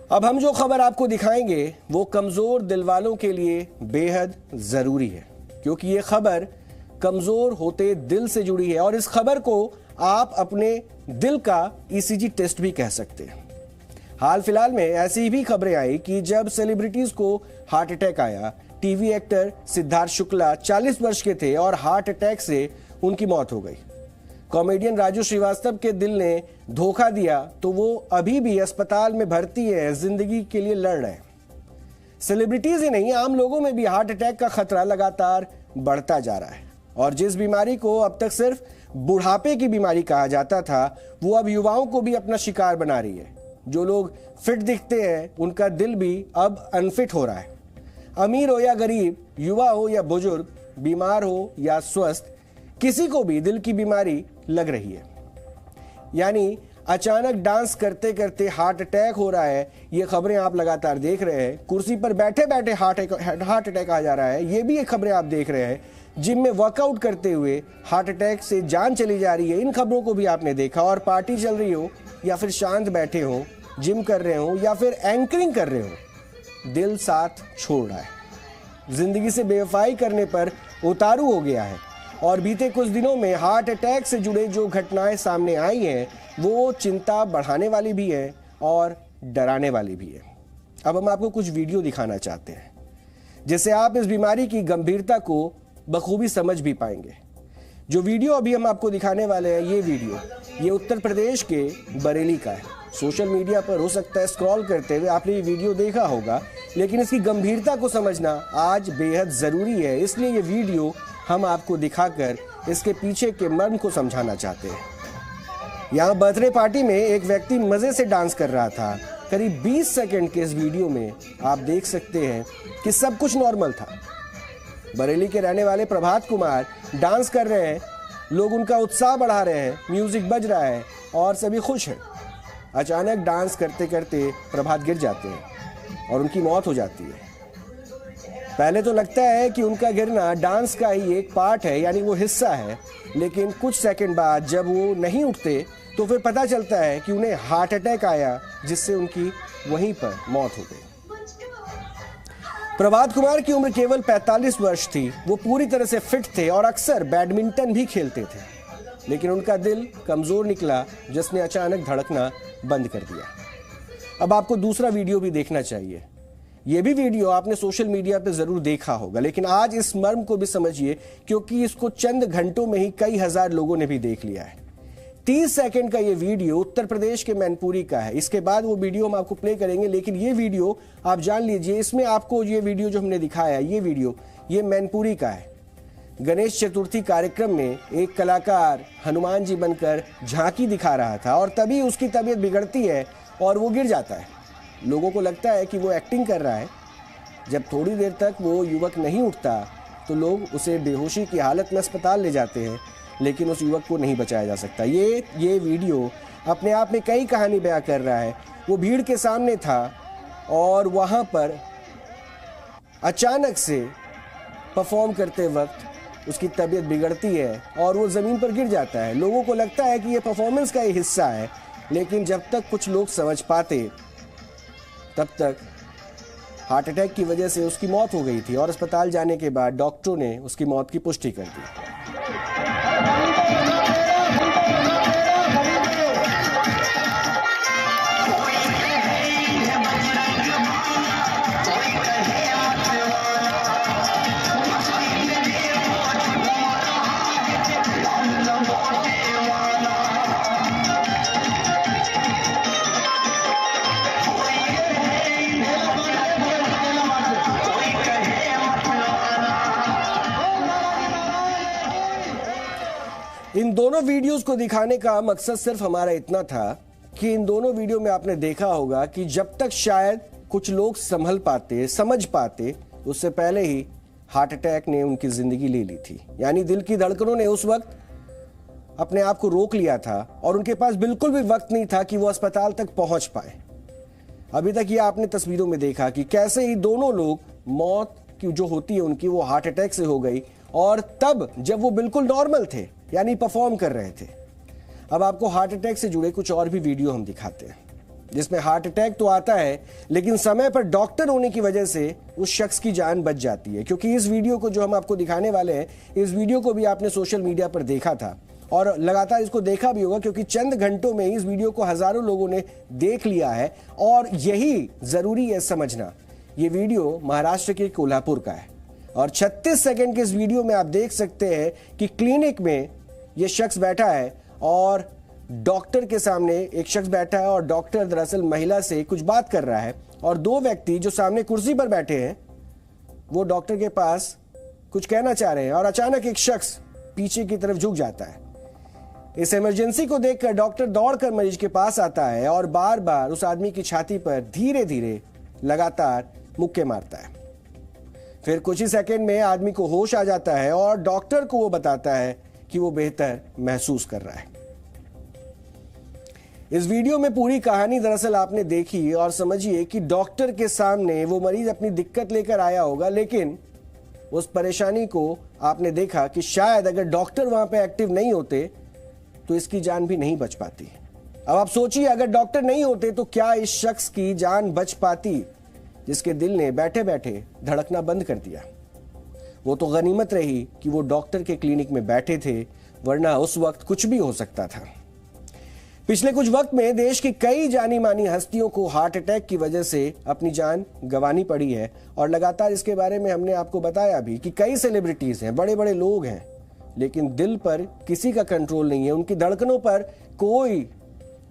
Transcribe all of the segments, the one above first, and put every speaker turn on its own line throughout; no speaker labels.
अब हम जो खबर आपको दिखाएंगे वो कमजोर दिल वालों के लिए बेहद जरूरी है, क्योंकि ये खबर कमजोर होते दिल से जुड़ी है और इस खबर को आप अपने दिल का ईसीजी टेस्ट भी कह सकते हैं। हाल फिलहाल में ऐसी भी खबरें आई कि जब सेलिब्रिटीज को हार्ट अटैक आया। टीवी एक्टर सिद्धार्थ शुक्ला 40 वर्ष के थे और हार्ट अटैक से उनकी मौत हो गई। कॉमेडियन राजू श्रीवास्तव के दिल ने धोखा दिया तो वो अभी भी अस्पताल में भर्ती है, जिंदगी के लिए लड़ रहे हैं। सेलिब्रिटीज ही नहीं, आम लोगों में भी हार्ट अटैक का खतरा लगातार बढ़ता जा रहा है और जिस बीमारी को अब तक सिर्फ बुढ़ापे की बीमारी कहा जाता था, वो अब युवाओं को भी अपना शिकार बना रही है। जो लोग फिट दिखते हैं उनका दिल भी अब अनफिट हो रहा है। अमीर हो या गरीब, युवा हो या बुजुर्ग, बीमार हो या स्वस्थ, किसी को भी दिल की बीमारी लग रही है। यानी अचानक डांस करते करते हार्ट अटैक हो रहा है। ये खबरें आप लगातार देख रहे हैं। कुर्सी पर बैठे बैठे हार्ट अटैक आ जा रहा है, ये भी एक खबरें आप देख रहे हैं। जिम में वर्कआउट करते हुए हार्ट अटैक से जान चली जा रही है, इन खबरों को भी आपने देखा। और पार्टी चल रही हो या फिर शांत बैठे हो, जिम कर रहे हो या फिर एंकरिंग कर रहे हो, दिल साथ छोड़ रहा है। जिंदगी से बेवफाई करने पर उतारू हो गया है और बीते कुछ दिनों में हार्ट अटैक से जुड़े जो घटनाएं सामने आई हैं वो चिंता बढ़ाने वाली भी है और डराने वाली भी है। अब हम आपको कुछ वीडियो दिखाना चाहते हैं जिससे आप इस बीमारी की गंभीरता को बखूबी समझ भी पाएंगे। जो वीडियो अभी हम आपको दिखाने वाले हैं, ये उत्तर प्रदेश के बरेली का है। सोशल मीडिया पर हो सकता है स्क्रॉल करते हुए आपने ये वीडियो देखा होगा, लेकिन इसकी गंभीरता को समझना आज बेहद ज़रूरी है। इसलिए ये वीडियो हम आपको दिखाकर इसके पीछे के मर्म को समझाना चाहते हैं। यहाँ बर्थडे पार्टी में एक व्यक्ति मज़े से डांस कर रहा था। करीब 20 सेकंड के इस वीडियो में आप देख सकते हैं कि सब कुछ नॉर्मल था। बरेली के रहने वाले प्रभात कुमार डांस कर रहे हैं, लोग उनका उत्साह बढ़ा रहे हैं, म्यूजिक बज रहा है और सभी खुश हैं। अचानक डांस करते करते प्रभात गिर जाते हैं और उनकी मौत हो जाती है। पहले तो लगता है कि उनका गिरना डांस का ही एक पार्ट है, यानी वो हिस्सा है, लेकिन कुछ सेकंड बाद जब वो नहीं उठते तो फिर पता चलता है कि उन्हें हार्ट अटैक आया, जिससे उनकी वहीं पर मौत हो गई। प्रभात कुमार की उम्र केवल 45 वर्ष थी। वो पूरी तरह से फिट थे और अक्सर बैडमिंटन भी खेलते थे, लेकिन उनका दिल कमजोर निकला, जिसने अचानक धड़कना बंद कर दिया। अब आपको दूसरा वीडियो भी देखना चाहिए। ये भी वीडियो आपने सोशल मीडिया पे जरूर देखा होगा, लेकिन आज इस मर्म को भी समझिए, क्योंकि इसको चंद घंटों में ही कई हजार लोगों ने भी देख लिया है। 30 सेकंड का ये वीडियो उत्तर प्रदेश के मैनपुरी का है। इसके बाद वो वीडियो हम आपको प्ले करेंगे, लेकिन ये वीडियो आप जान लीजिए, इसमें आपको ये वीडियो जो हमने दिखाया है, ये वीडियो ये मैनपुरी का है। गणेश चतुर्थी कार्यक्रम में एक कलाकार हनुमान जी बनकर झांकी दिखा रहा था और तभी उसकी तबीयत बिगड़ती है और वो गिर जाता है। लोगों को लगता है कि वो एक्टिंग कर रहा है। जब थोड़ी देर तक वो युवक नहीं उठता तो लोग उसे बेहोशी की हालत में अस्पताल ले जाते हैं, लेकिन उस युवक को नहीं बचाया जा सकता। ये वीडियो अपने आप में कई कहानी बयां कर रहा है। वो भीड़ के सामने था और वहाँ पर अचानक से परफॉर्म करते वक्त उसकी तबीयत बिगड़ती है और वो ज़मीन पर गिर जाता है। लोगों को लगता है कि ये परफॉर्मेंस का ही हिस्सा है, लेकिन जब तक कुछ लोग समझ पाते तब तक हार्ट अटैक की वजह से उसकी मौत हो गई थी और अस्पताल जाने के बाद डॉक्टरों ने उसकी मौत की पुष्टि कर दी। इन दोनों वीडियोस को दिखाने का मकसद सिर्फ हमारा इतना था कि इन दोनों वीडियो में आपने देखा होगा कि जब तक शायद कुछ लोग संभल पाते, समझ पाते, उससे पहले ही हार्ट अटैक ने उनकी जिंदगी ले ली थी। यानी दिल की धड़कनों ने उस वक्त अपने आप को रोक लिया था और उनके पास बिल्कुल भी वक्त नहीं था कि वो अस्पताल तक पहुंच पाए। अभी तक ये आपने तस्वीरों में देखा कि कैसे ही दोनों लोग, मौत की जो होती है उनकी, वो हार्ट अटैक से हो गई और तब जब वो बिल्कुल नॉर्मल थे, यानी परफॉर्म कर रहे थे। अब आपको हार्ट अटैक से जुड़े कुछ और भी वीडियो हम दिखाते हैं। जिसमें हार्ट अटैक तो आता है लेकिन समय पर डॉक्टर होने की वजह से उस शख्स की जान बच जाती है। क्योंकि इस वीडियो को जो हम आपको दिखाने वाले हैं, इस वीडियो को भी आपने सोशल मीडिया पर देखा था और लगातार इसको देखा भी होगा, क्योंकि चंद घंटों में इस वीडियो को हजारों लोगों ने देख लिया है। और यही जरूरी है समझना, ये वीडियो महाराष्ट्र के कोल्हापुर का है और 36 सेकंड के इस वीडियो में आप देख सकते हैं कि क्लिनिक में ये शख्स बैठा है और डॉक्टर के सामने एक शख्स बैठा है और डॉक्टर दरअसल महिला से कुछ बात कर रहा है और दो व्यक्ति जो सामने कुर्सी पर बैठे हैं वो डॉक्टर के पास कुछ कहना चाह रहे हैं और अचानक एक शख्स पीछे की तरफ झुक जाता है। इस इमरजेंसी को देखकर डॉक्टर दौड़कर मरीज के पास आता है और बार बार उस आदमी की छाती पर धीरे धीरे लगातार मुक्के मारता है। फिर कुछ ही सेकंड में आदमी को होश आ जाता है और डॉक्टर को वो बताता है कि वो बेहतर महसूस कर रहा है। इस वीडियो में पूरी कहानी दरअसल आपने देखी और समझिए कि डॉक्टर के सामने वो मरीज अपनी दिक्कत लेकर आया होगा, लेकिन उस परेशानी को आपने देखा कि शायद अगर डॉक्टर वहां पे एक्टिव नहीं होते तो इसकी जान भी नहीं बच पाती। अब आप सोचिए, अगर डॉक्टर नहीं होते तो क्या इस शख्स की जान बच पाती जिसके दिल ने बैठे बैठे धड़कना बंद कर दिया। वो तो गनीमत रही कि वो डॉक्टर के क्लिनिक में बैठे थे, वरना उस वक्त कुछ भी हो सकता था। पिछले कुछ वक्त में देश की कई जानी मानी हस्तियों को हार्ट अटैक की वजह से अपनी जान गंवानी पड़ी है और लगातार इसके बारे में हमने आपको बताया भी कि कई सेलिब्रिटीज हैं, बड़े बड़े लोग हैं, लेकिन दिल पर किसी का कंट्रोल नहीं है। उनकी धड़कनों पर कोई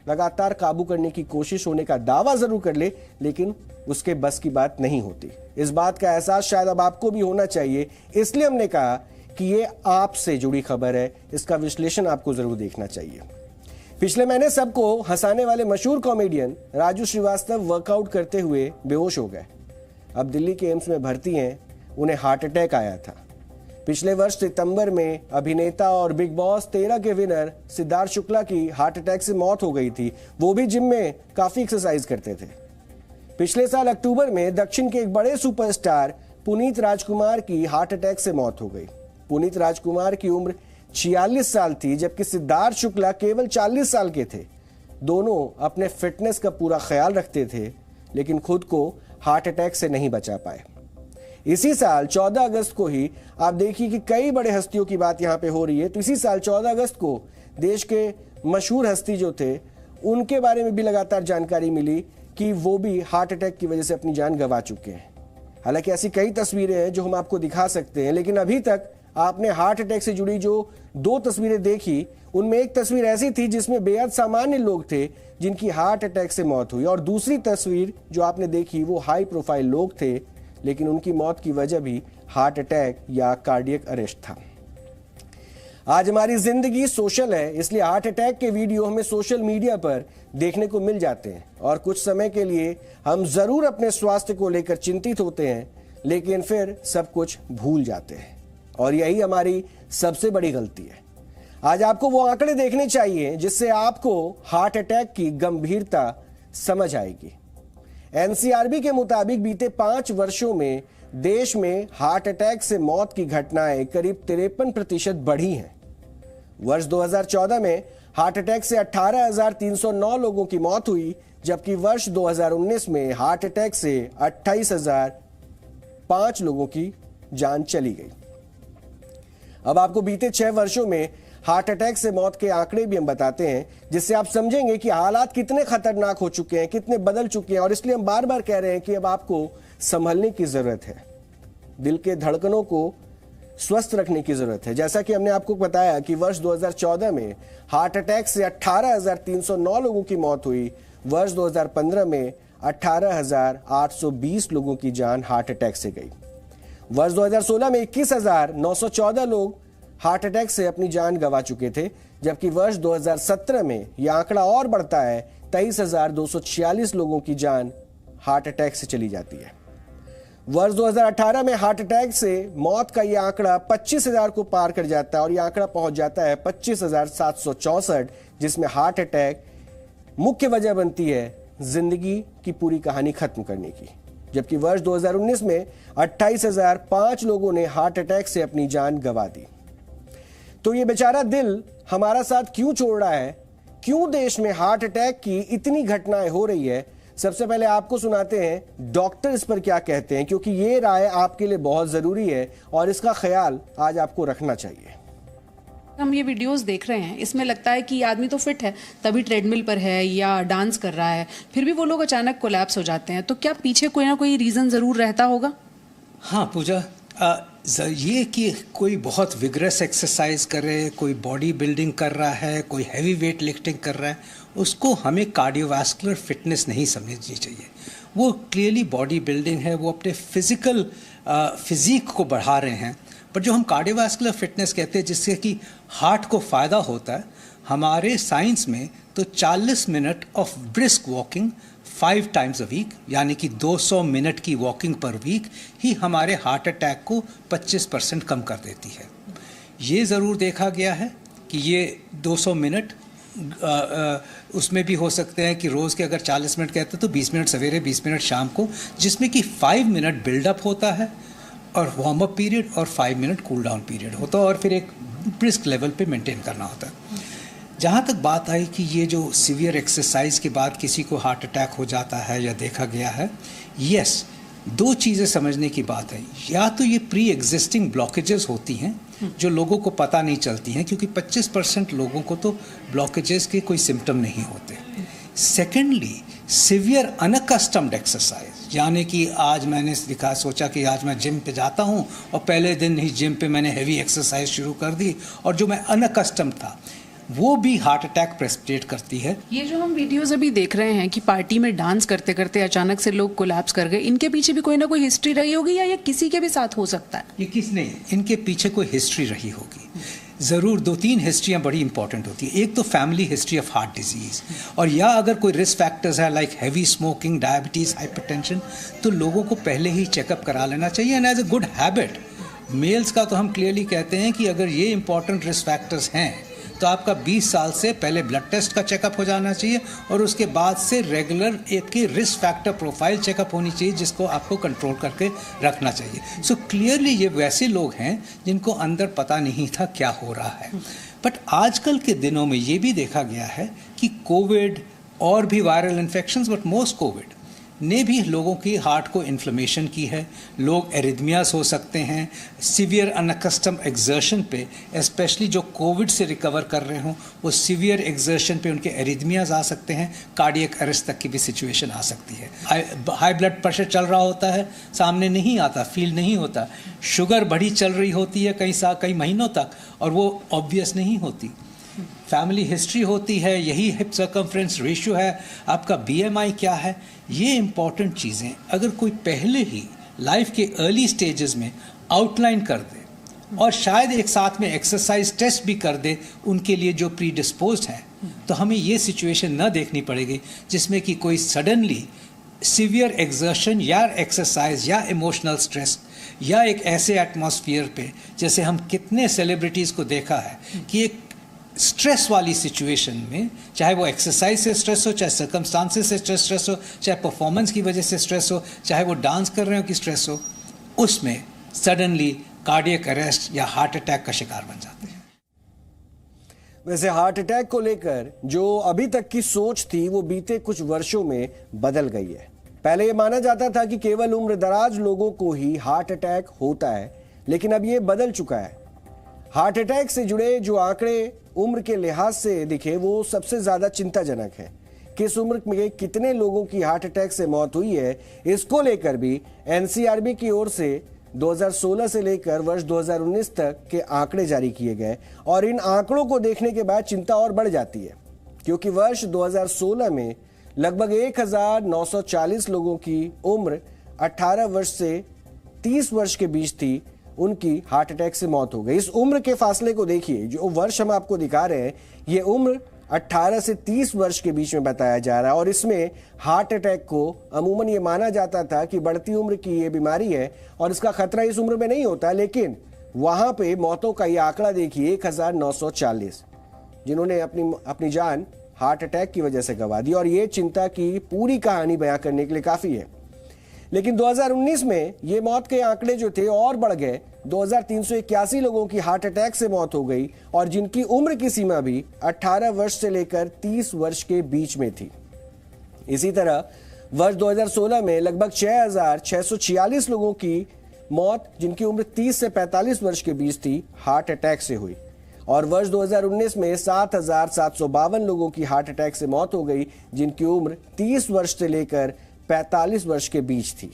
लगातार काबू करने की कोशिश होने का दावा जरूर कर ले, लेकिन उसके बस की बात नहीं होती। इस बात का एहसास शायद अब आपको भी होना चाहिए, इसलिए हमने कहा कि ये आपसे जुड़ी खबर है, इसका विश्लेषण आपको जरूर देखना चाहिए। पिछले महीने सबको हंसाने वाले मशहूर कॉमेडियन राजू श्रीवास्तव वर्कआउट करते हुए बेहोश हो गए। अब दिल्ली के एम्स में भर्ती हैं, उन्हें हार्ट अटैक आया था। पिछले वर्ष सितंबर में अभिनेता और बिग बॉस 13 के विनर सिद्धार्थ शुक्ला की हार्ट अटैक से मौत हो गई थी। वो भी जिम में काफी एक्सरसाइज करते थे। पिछले साल अक्टूबर में दक्षिण के एक बड़े सुपरस्टार पुनीत राजकुमार की हार्ट अटैक से मौत हो गई। पुनीत राजकुमार की उम्र 46 साल थी, जबकि सिद्धार्थ शुक्ला केवल 40 साल के थे। दोनों अपने फिटनेस का पूरा ख्याल रखते थे, लेकिन खुद को हार्ट अटैक से नहीं बचा पाए। इसी साल 14 अगस्त को ही आप देखिए कि कई बड़े हस्तियों की बात यहां पे हो रही है। तो इसी साल 14 अगस्त को देश के मशहूर हस्ती जो थे, उनके बारे में भी लगातार जानकारी मिली कि वो भी हार्ट अटैक की वजह से अपनी जान गंवा चुके हैं। हालांकि ऐसी कई तस्वीरें हैं जो हम आपको दिखा सकते हैं, लेकिन अभी तक आपने हार्ट अटैक से जुड़ी जो 2 तस्वीरें देखी, उनमें एक तस्वीर ऐसी थी जिसमें बेहद सामान्य लोग थे जिनकी हार्ट अटैक से मौत हुई, और दूसरी तस्वीर जो आपने देखी वो हाई प्रोफाइल लोग थे, लेकिन उनकी मौत की वजह भी हार्ट अटैक या कार्डियक अरेस्ट था। आज हमारी जिंदगी सोशल है, इसलिए हार्ट अटैक के वीडियो हमें सोशल मीडिया पर देखने को मिल जाते हैं और कुछ समय के लिए हम जरूर अपने स्वास्थ्य को लेकर चिंतित होते हैं, लेकिन फिर सब कुछ भूल जाते हैं और यही हमारी सबसे बड़ी गलती है। आज आपको वो आंकड़े देखने चाहिए जिससे आपको हार्ट अटैक की गंभीरता समझ आएगी। एनसीआरबी के मुताबिक बीते 5 वर्षों में देश में हार्ट अटैक से मौत की घटनाएं करीब 53% बढ़ी हैं। वर्ष 2014 में हार्ट अटैक से 18,309 लोगों की मौत हुई, जबकि वर्ष 2019 में हार्ट अटैक से 28,005 लोगों की जान चली गई। अब आपको बीते 6 वर्षों में हार्ट अटैक से मौत के आंकड़े भी हम बताते हैं, जिससे आप समझेंगे कि हालात कितने खतरनाक हो चुके हैं, कितने बदल चुके हैं। और इसलिए हम बार बार कह रहे हैं कि अब आपको संभलने की जरूरत है, दिल के धड़कनों को स्वस्थ रखने की जरूरत है। जैसा कि हमने आपको बताया कि वर्ष 2014 में हार्ट अटैक से 18,309 लोगों की मौत हुई। वर्ष 2015 में 18,820 लोगों की जान हार्ट अटैक से गई। वर्ष 2016 में 21,914 लोग हार्ट अटैक से अपनी जान गंवा चुके थे, जबकि वर्ष 2017 में यह आंकड़ा और बढ़ता है, 23,246 लोगों की जान हार्ट अटैक से चली जाती है। वर्ष 2018 में हार्ट अटैक से मौत का यह आंकड़ा 25,000 को पार कर जाता है और यह आंकड़ा पहुंच जाता है 25,764, जिसमें हार्ट अटैक मुख्य वजह बनती है जिंदगी की पूरी कहानी खत्म करने की। जबकि वर्ष 2019 में 28,005 लोगों ने हार्ट अटैक से अपनी जान गंवा दी। तो ये बेचारा दिल हमारा साथ क्यों छोड़ रहा है, क्यों देश में हार्ट अटैक की इतनी घटनाएं हो रही है, सबसे पहले आपको सुनाते हैं डॉक्टर इस पर क्या कहते हैं, क्योंकि ये राय आपके लिए बहुत जरूरी है और इसका ख्याल आज आपको रखना चाहिए।
हम ये वीडियोस देख रहे हैं, इसमें लगता है कि आदमी तो फिट है, तभी ट्रेडमिल पर है या डांस कर रहा है, फिर भी वो लोग अचानक कोलैप्स हो जाते हैं। तो क्या पीछे कोई ना कोई रीजन जरूर रहता होगा?
हाँ पूजा, ये कि कोई बहुत विग्रस एक्सरसाइज करे, कोई बॉडी बिल्डिंग कर रहा है, कोई हैवी वेट लिफ्टिंग कर रहा है, उसको हमें कार्डियोवास्कुलर फिटनेस नहीं समझनी चाहिए। वो क्लियरली बॉडी बिल्डिंग है, वो अपने फिजिक को बढ़ा रहे हैं। पर जो हम कार्डियोवास्कुलर फिटनेस कहते हैं, जिससे कि हार्ट को फ़ायदा होता है, हमारे साइंस में तो 40 minute of brisk walking 5 times a week, यानी कि 200 मिनट की वॉकिंग पर वीक ही हमारे हार्ट अटैक को 25% कम कर देती है। ये ज़रूर देखा गया है कि ये 200 मिनट उसमें भी हो सकते हैं कि रोज़ के अगर 40 मिनट कहते हैं तो 20 मिनट सवेरे, 20 मिनट शाम को, जिसमें कि 5 मिनट बिल्डअप होता है और वार्म अप पीरियड और 5 मिनट कूल डाउन पीरियड होता है, और फिर एक ब्रिस्क लेवल पे मेंटेन करना होता है। जहाँ तक बात आई कि ये जो सीवियर एक्सरसाइज के बाद किसी को हार्ट अटैक हो जाता है या देखा गया है, यस, 2 चीज़ें समझने की बात है। या तो ये प्री एग्जिस्टिंग ब्लॉकेजेस होती हैं जो लोगों को पता नहीं चलती हैं, क्योंकि 25% लोगों को तो ब्लॉकेजेस के कोई सिम्टम नहीं होते। सेकेंडली, सिवियर अनकस्टम्ड एक्सरसाइज, यानी कि आज मैंने सोचा कि आज मैं जिम पे जाता हूँ और पहले दिन ही जिम पे मैंने हैवी एक्सरसाइज शुरू कर दी, और जो मैं अनकस्टम्ड था वो भी हार्ट अटैक प्रेसिपिटेट करती है।
ये जो हम वीडियोस अभी देख रहे हैं कि पार्टी में डांस करते करते अचानक से लोग कोलैप्स कर गए, इनके पीछे भी कोई ना कोई हिस्ट्री रही होगी या ये किसी के भी साथ हो सकता है?
ये किस नहीं, इनके पीछे कोई हिस्ट्री रही होगी ज़रूर। 2-3 हिस्ट्रियाँ बड़ी इंपॉर्टेंट होती है। एक तो family history of heart disease, और या अगर कोई रिस्क फैक्टर्स है like heavy smoking, diabetes, hypertension, तो लोगों को पहले ही चेकअप करा लेना चाहिए। And as a good habit, males का तो हम क्लियरली कहते हैं कि अगर ये इंपॉर्टेंट रिस्क फैक्टर्स हैं तो आपका 20 साल से पहले ब्लड टेस्ट का चेकअप हो जाना चाहिए, और उसके बाद से रेगुलर एक की रिस्क फैक्टर प्रोफाइल चेकअप होनी चाहिए, जिसको आपको कंट्रोल करके रखना चाहिए। सो क्लियरली ये वैसे लोग हैं जिनको अंदर पता नहीं था क्या हो रहा है। बट आजकल के दिनों में ये भी देखा गया है कि कोविड और भी viral infections, but most Covid ने भी लोगों की हार्ट को इन्फ्लेमेशन की है। लोग एरिथमियास हो सकते हैं, सीवियर अनकस्टम एक्सर्शन पे, स्पेशली जो कोविड से रिकवर कर रहे हों, वो सीवियर एक्सर्शन पे उनके एरिथमियास आ सकते हैं, कार्डियक अरेस्ट तक की भी सिचुएशन आ सकती है। हाई ब्लड प्रेशर चल रहा होता है, सामने नहीं आता, फील नहीं होता। शुगर बढ़ी चल रही होती है कई महीनों तक, और वो ऑब्वियस नहीं होती। फैमिली हिस्ट्री होती है, यही हिप सर्कमफ्रेंस रेशियो है, आपका BMI क्या है, ये इंपॉर्टेंट चीज़ें अगर कोई पहले ही लाइफ के अर्ली स्टेजेस में आउटलाइन कर दे, और शायद एक साथ में एक्सरसाइज टेस्ट भी कर दे उनके लिए जो प्री डिस्पोज्ड हैं, तो हमें ये सिचुएशन न देखनी पड़ेगी जिसमें कि कोई सडनली सीवियर एक्सर्शन या एक्सरसाइज या इमोशनल स्ट्रेस या एक ऐसे एटमॉस्फेयर पे, जैसे हम कितने सेलिब्रिटीज़ को देखा है कि एक स्ट्रेस वाली सिचुएशन में, चाहे वो एक्सरसाइज से स्ट्रेस हो, चाहे सर्कमस्टांसेस से स्ट्रेस हो, चाहे परफॉर्मेंस की वजह से स्ट्रेस हो, चाहे वो डांस कर रहे हो कि स्ट्रेस हो, उसमें सडनली कार्डियक अरेस्ट या हार्ट अटैक का शिकार बन जाते हैं।
वैसे हार्ट अटैक को लेकर जो अभी तक की सोच थी वो बीते कुछ वर्षों में बदल गई है। पहले ये माना जाता था कि केवल उम्र दराज लोगों को ही हार्ट अटैक होता है, लेकिन अब ये बदल चुका है। हार्ट अटैक से जुड़े जो आंकड़े उम्र के लिहाज से दिखे वो सबसे ज्यादा चिंताजनक है। किस उम्र में कितने लोगों की हार्ट अटैक से मौत हुई है, इसको लेकर भी NCRB की ओर से 2016 से लेकर वर्ष 2019 तक के आंकड़े जारी किए गए, और इन आंकड़ों को देखने के बाद चिंता और बढ़ जाती है, क्योंकि वर्ष 2016 में लगभग 1940 लोगों की उम्र 18 वर्ष से 30 वर्ष के बीच थी, उनकी हार्ट अटैक से मौत हो गई। इस उम्र के फासले को देखिए, जो वर्ष हम आपको दिखा रहे हैं, ये उम्र 18 से 30 वर्ष के बीच में बताया जा रहा है, और इसमें हार्ट अटैक को अमूमन ये माना जाता था कि बढ़ती उम्र की ये बीमारी है और इसका खतरा इस उम्र में नहीं होता, लेकिन वहां पे मौतों का ये आंकड़ा देखिए 1940, जिन्होंने अपनी जान हार्ट अटैक की वजह से गंवा दी, और ये चिंता की पूरी कहानी बयां करने के लिए काफी है। लेकिन 2019 में ये मौत के आंकड़े जो थे और बढ़ गए। 2381 लोगों की हार्ट अटैक से मौत हो गई और जिनकी उम्र की सीमा भी 18 वर्ष से लेकर 30 वर्ष के बीच में थी। इसी तरह वर्ष 2016 में लगभग 6,646 लोगों की मौत जिनकी उम्र 30 से 45 वर्ष के बीच थी हार्ट अटैक से हुई और वर्ष 2019 में 7,752 लोगों की हार्ट अटैक से मौत हो गई जिनकी उम्र 30 वर्ष से लेकर 45 वर्ष के बीच थी।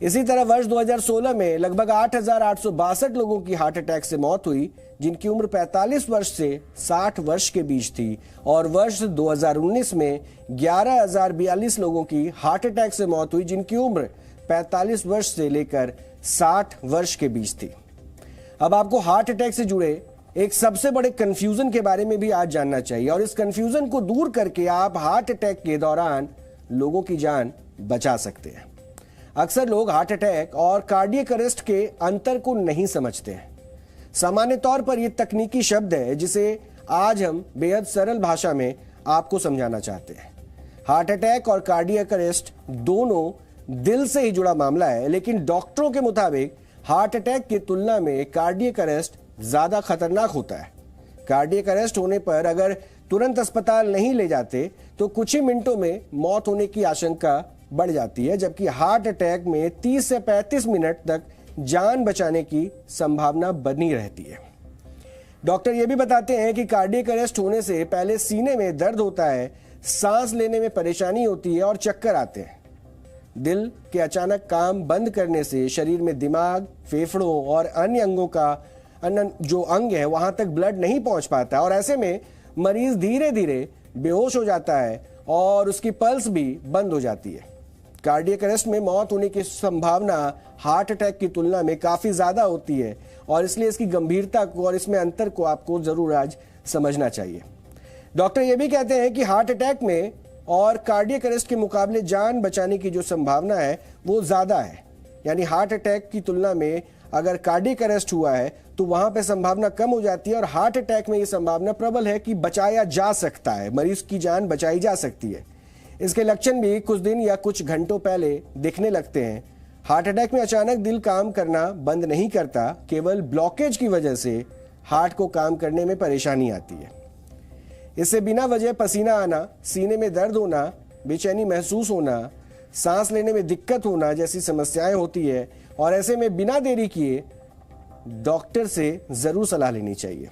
इसी तरह वर्ष 2016 में लगभग 8,862 लोगों की हार्ट अटैक से मौत हुई जिनकी उम्र 45 वर्ष से 60 वर्ष के बीच थी और वर्ष 2019 में 11,042 लोगों की हार्ट अटैक से मौत हुई जिनकी उम्र 45 वर्ष से लेकर 60 वर्ष के बीच थी। अब आपको हार्ट अटैक से जुड़े एक सबसे बड़े कंफ्यूजन के बारे में भी आज जानना चाहिए और इस कंफ्यूजन को दूर करके आप हार्ट अटैक के दौरान लोगों की जान बचा सकते हैं। अक्सर लोग हार्ट अटैक और कार्डियक अरेस्ट के अंतर को नहीं समझते हैं। सामान्य तौर पर यह तकनीकी शब्द है जिसे आज हम बेहद सरल भाषा में आपको समझाना चाहते हैं। हार्ट अटैक और कार्डियक अरेस्ट दोनों दिल से ही जुड़ा मामला है, लेकिन डॉक्टरों के मुताबिक हार्ट अटैक की तुलना में कार्डियक अरेस्ट ज्यादा खतरनाक होता है। कार्डियक अरेस्ट होने पर अगर तुरंत अस्पताल नहीं ले जाते तो कुछ ही मिनटों में मौत होने की आशंका बढ़ जाती है, जबकि हार्ट अटैक में 30 से 35 मिनट तक जान बचाने की संभावना बनी रहती है। डॉक्टर ये भी बताते हैं कि कार्डियक अरेस्ट होने से पहले सीने में दर्द होता है, सांस लेने में परेशानी होती है और चक्कर आते हैं। दिल के अचानक काम बंद करने से शरीर में दिमाग, फेफड़ों और अन्य अंगों का जो अंग है वहां तक ब्लड नहीं पहुंच पाता और ऐसे में मरीज धीरे धीरे बेहोश हो जाता है और उसकी पल्स भी बंद हो जाती है। कार्डियक अरेस्ट में मौत होने की संभावना हार्ट अटैक की तुलना में काफी ज्यादा होती है और इसलिए इसकी गंभीरता को और इसमें अंतर को आपको जरूर आज समझना चाहिए। डॉक्टर ये भी कहते हैं कि हार्ट अटैक में और कार्डियक अरेस्ट के मुकाबले जान बचाने की जो संभावना है वो ज्यादा है। यानी हार्ट अटैक की तुलना में अगर कार्डियक अरेस्ट हुआ है तो वहां पे संभावना कम हो जाती है और हार्ट अटैक में ये संभावना प्रबल है कि बचाया जा सकता है, मरीज की जान बचाई जा सकती है। इसके लक्षण भी कुछ दिन या कुछ घंटों पहले दिखने लगते हैं। हार्ट अटैक में अचानक दिल काम करना बंद नहीं करता, केवल ब्लॉकेज की वजह से हार्ट को काम करने में परेशानी आती है। इससे बिना वजह पसीना आना, सीने में दर्द होना, बेचैनी महसूस होना, सांस लेने में दिक्कत होना जैसी समस्याएं होती है और ऐसे में बिना देरी किए डॉक्टर से जरूर सलाह लेनी चाहिए।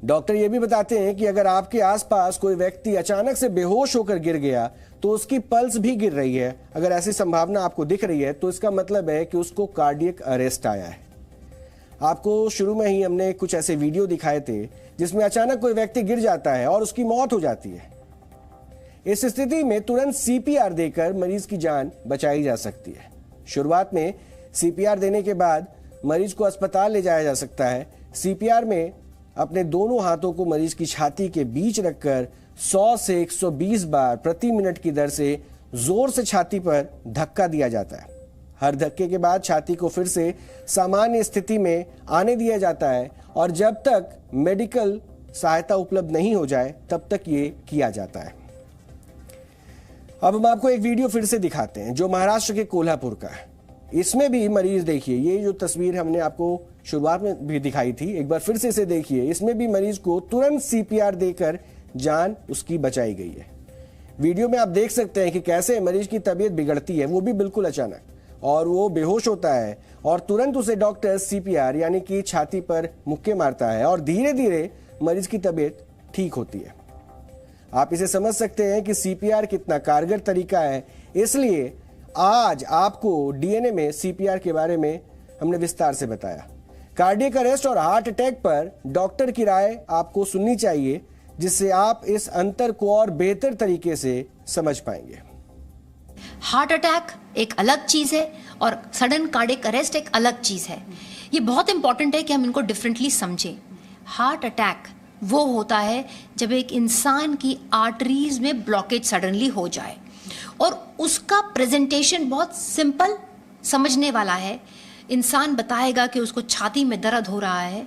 डॉक्टर ये भी बताते हैं कि अगर आपके आसपास कोई व्यक्ति अचानक से बेहोश होकर गिर गया तो उसकी पल्स भी गिर रही है, अगर ऐसी संभावना आपको दिख रही है तो इसका मतलब है कि उसको कार्डियक अरेस्ट आया है। आपको शुरू में ही हमने कुछ ऐसे वीडियो दिखाए थे जिसमें अचानक कोई व्यक्ति गिर जाता है और उसकी मौत हो जाती है। इस स्थिति में तुरंत सीपीआर देकर मरीज की जान बचाई जा सकती है। शुरुआत में सीपीआर देने के बाद मरीज को अस्पताल ले जाया जा सकता है। सीपीआर में अपने दोनों हाथों को मरीज की छाती के बीच रखकर 100 से 120 बार प्रति मिनट की दर से जोर से छाती पर धक्का दिया जाता है। हर धक्के के बाद छाती को फिर से सामान्य स्थिति में आने दिया जाता है और जब तक मेडिकल सहायता उपलब्ध नहीं हो जाए तब तक ये किया जाता है। अब हम आपको एक वीडियो फिर से दिखाते हैं जो महाराष्ट्र के कोल्हापुर का है। इसमें भी मरीज देखिए, ये जो तस्वीर हमने आपको शुरुआत में भी दिखाई थी, एक बार फिर से इसे देखिए। इसमें भी मरीज को तुरंत सीपीआर देकर जान उसकी बचाई गई है। वीडियो में आप देख सकते हैं कि कैसे मरीज की तबीयत बिगड़ती है, वो भी बिल्कुल अचानक, और वो बेहोश होता है और तुरंत उसे डॉक्टर सीपीआर यानी कि छाती पर मुक्के मारता है और धीरे धीरे मरीज की तबीयत ठीक होती है। आप इसे समझ सकते हैं कि सीपीआर कितना कारगर तरीका है। इसलिए आज आपको डीएनए में सीपीआर के बारे में हमने विस्तार से बताया। कार्डियक अरेस्ट और हार्ट अटैक पर डॉक्टर की राय आपको सुननी चाहिए, जिससे आप इस अंतर को और बेहतर तरीके से समझ पाएंगे।
हार्ट अटैक एक अलग चीज है और सडन कार्डियक अरेस्ट एक अलग चीज है। ये बहुत इंपॉर्टेंट है कि हम इनको डिफरेंटली समझें। हार्ट अटैक वो होता है जब एक इंसान की आर्टरीज में ब्लॉकेज सडनली हो जाए और उसका प्रेजेंटेशन बहुत सिंपल समझने वाला है। इंसान बताएगा कि उसको छाती में दर्द हो रहा है,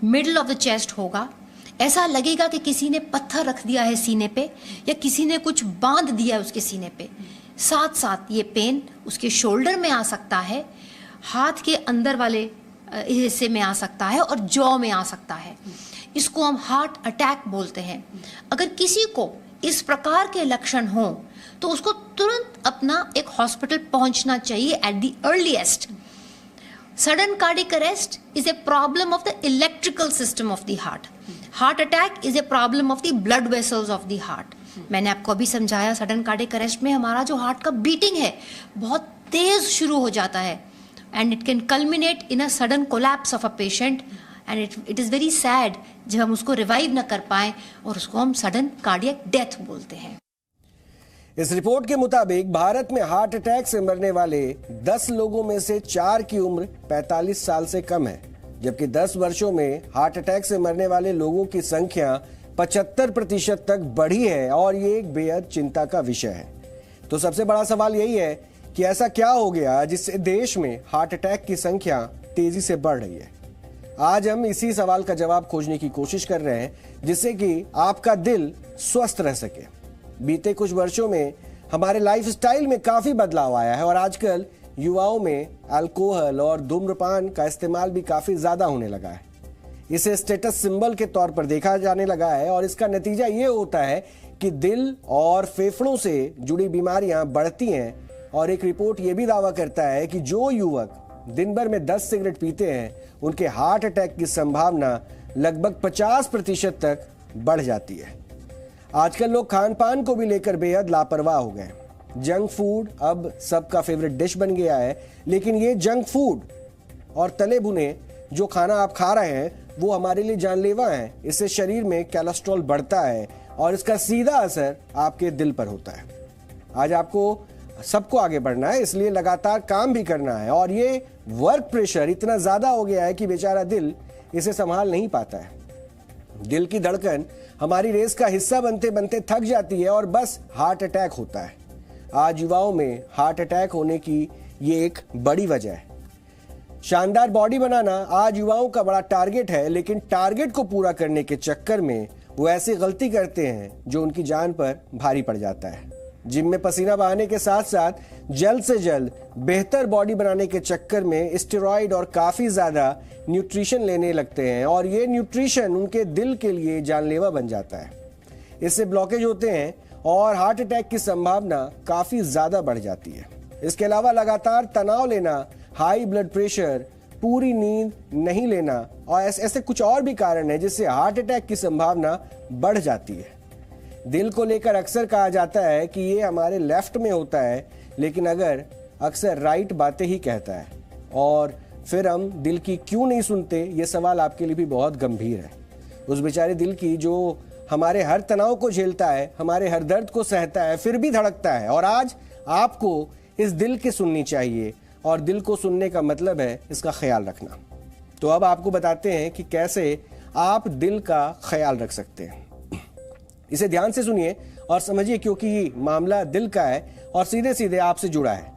मिडल ऑफ द चेस्ट होगा, ऐसा लगेगा कि किसी ने पत्थर रख दिया है सीने पे या किसी ने कुछ बांध दिया है उसके सीने पे। साथ साथ ये पेन उसके शोल्डर में आ सकता है, हाथ के अंदर वाले हिस्से में आ सकता है और जॉ में आ सकता है। इसको हम हार्ट अटैक बोलते हैं। अगर किसी को इस प्रकार के लक्षण हों तो उसको तुरंत अपना एक हॉस्पिटल पहुंचना चाहिए at the earliest. Sudden cardiac arrest is a problem of the electrical system of the heart. Heart attack is a problem of the blood vessels of the heart. मैंने आपको अभी समझाया, सडन कार्डिक अरेस्ट में हमारा जो heart का beating है बहुत तेज शुरू हो जाता है and it can culminate in a sudden collapse of a patient and it is very sad जब हम उसको रिवाइव ना कर पाएं और उसको हम सडन कार्डियक डेथ बोलते हैं।
इस रिपोर्ट के मुताबिक भारत में हार्ट अटैक से मरने वाले 10 लोगों में से 4 की उम्र 45 साल से कम है, जबकि 10 वर्षों में हार्ट अटैक से मरने वाले लोगों की संख्या 75% तक बढ़ी है और ये एक बेहद चिंता का विषय है। तो सबसे बड़ा सवाल यही है कि ऐसा क्या हो गया जिससे देश में हार्ट अटैक की संख्या तेजी से बढ़ रही है। आज हम इसी सवाल का जवाब खोजने की कोशिश कर रहे हैं, जिससे कि आपका दिल स्वस्थ रह सके। बीते कुछ वर्षों में हमारे लाइफस्टाइल में काफी बदलाव आया है और आजकल युवाओं में अल्कोहल और धूम्रपान का इस्तेमाल भी काफी ज्यादा होने लगा है। इसे स्टेटस सिंबल के तौर पर देखा जाने लगा है और इसका नतीजा ये होता है कि दिल और फेफड़ों से जुड़ी बीमारियां बढ़ती हैं। और एक रिपोर्ट ये भी दावा करता है कि जो युवक दिन भर में 10 सिगरेट पीते हैं उनके हार्ट अटैक की संभावना लगभग 50% तक बढ़ जाती है। आजकल लोग खान पान को भी लेकर बेहद लापरवाह हो गए। जंक फूड अब सबका फेवरेट डिश बन गया है, लेकिन ये जंक फूड और तले भुने जो खाना आप खा रहे हैं वो हमारे लिए जानलेवा है। इससे शरीर में कोलेस्ट्रॉल बढ़ता है और इसका सीधा असर आपके दिल पर होता है। आज आपको सबको आगे बढ़ना है, इसलिए लगातार काम भी करना है और ये वर्क प्रेशर इतना ज्यादा हो गया है कि बेचारा दिल इसे संभाल नहीं पाता है। दिल की धड़कन हमारी रेस का हिस्सा बनते बनते थक जाती है और बस हार्ट अटैक होता है। आज युवाओं में हार्ट अटैक होने की ये एक बड़ी वजह है। शानदार बॉडी बनाना आज युवाओं का बड़ा टारगेट है, लेकिन टारगेट को पूरा करने के चक्कर में वो ऐसी गलती करते हैं जो उनकी जान पर भारी पड़ जाता है। जिम में पसीना बहाने के साथ साथ जल्द से जल्द बेहतर बॉडी बनाने के चक्कर में स्टेरॉइड और काफी ज्यादा न्यूट्रिशन लेने लगते हैं और ये न्यूट्रिशन उनके दिल के लिए जानलेवा बन जाता है। इससे ब्लॉकेज होते हैं और हार्ट अटैक की संभावना काफी ज्यादा बढ़ जाती है। इसके अलावा लगातार तनाव लेना, हाई ब्लड प्रेशर, पूरी नींद नहीं लेना और ऐसे कुछ और भी कारण है जिससे हार्ट अटैक की संभावना बढ़ जाती है। दिल को लेकर अक्सर कहा जाता है कि ये हमारे लेफ्ट में होता है, लेकिन अगर अक्सर राइट बातें ही कहता है और फिर हम दिल की क्यों नहीं सुनते, ये सवाल आपके लिए भी बहुत गंभीर है। उस बेचारे दिल की जो हमारे हर तनाव को झेलता है, हमारे हर दर्द को सहता है, फिर भी धड़कता है। और आज आपको इस दिल की सुननी चाहिए और दिल को सुनने का मतलब है इसका ख्याल रखना। तो अब आपको बताते हैं कि कैसे आप दिल का ख्याल रख सकते हैं। इसे ध्यान से सुनिए और समझिए, क्योंकि ये मामला दिल का है और सीधे सीधे आपसे जुड़ा है।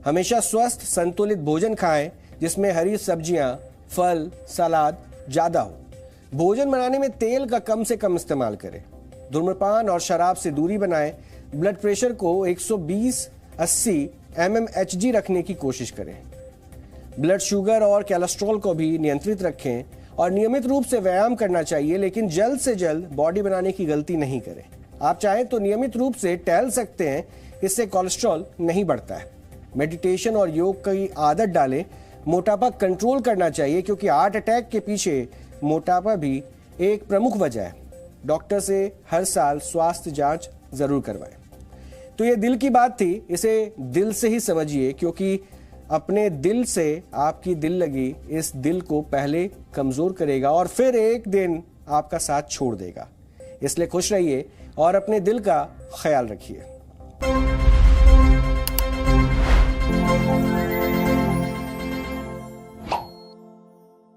हमेशा स्वस्थ संतुलित भोजन खाएं जिसमें हरी सब्जियां, फल, सलाद ज्यादा हो। भोजन बनाने में तेल का कम से कम इस्तेमाल करें। धूम्रपान और शराब से दूरी बनाएं। ब्लड प्रेशर को 120/80 mmHg रखने की कोशिश करें। ब्लड शुगर और कोलेस्ट्रॉल को भी नियंत्रित रखें और नियमित रूप से व्यायाम करना चाहिए, लेकिन जल्द से जल्द बॉडी बनाने की गलती नहीं करें। आप चाहें तो नियमित रूप से टहल सकते हैं, इससे कोलेस्ट्रॉल नहीं बढ़ता है। मेडिटेशन और योग की आदत डालें। मोटापा कंट्रोल करना चाहिए, क्योंकि हार्ट अटैक के पीछे मोटापा भी एक प्रमुख वजह है। डॉक्टर से हर साल स्वास्थ्य जांच जरूर करवाएं। तो ये दिल की बात थी, इसे दिल से ही समझिए, क्योंकि अपने दिल से आपकी दिल लगी इस दिल को पहले कमजोर करेगा और फिर एक दिन आपका साथ छोड़ देगा। इसलिए खुश रहिए और अपने दिल का ख्याल रखिए।